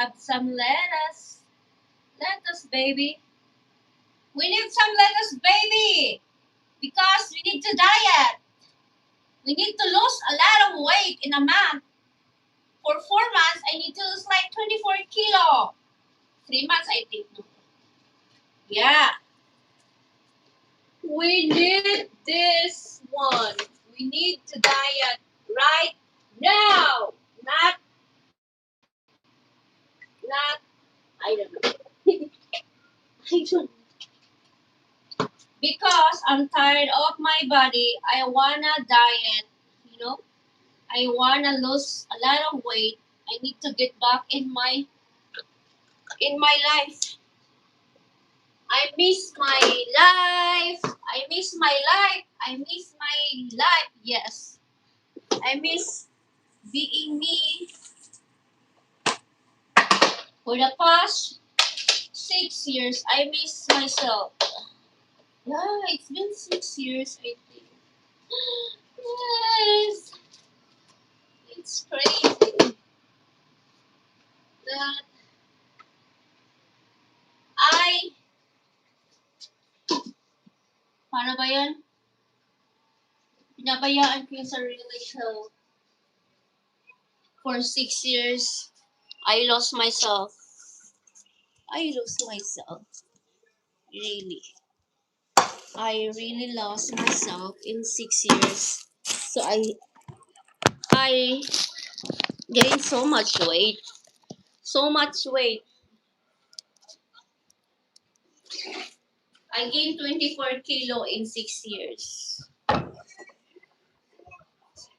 Have some lettuce. Lettuce, baby. We need some lettuce, baby. Because we need to diet. We need to lose a lot of weight in a month. For 4 months, I need to lose like 24 kilo. 3 months, I think. No? Yeah. We need this one. We need to diet right now. Not, I don't know. I don't. Because I'm tired of my body, I wanna diet, you know? I wanna lose a lot of weight. I need to get back in my life. I miss my life. I miss my life. I miss my life. Yes. I miss being me for the past 6 years. I miss myself. Yeah, it's been 6 years, I think. Yes. It's crazy that I, paano ba yan? Pinabayaan ko yung sarili ko for 6 years. I lost myself. I lost myself. Really. I really lost myself in 6 years. So I gained so much weight. So much weight. I gained 24 kilo in 6 years.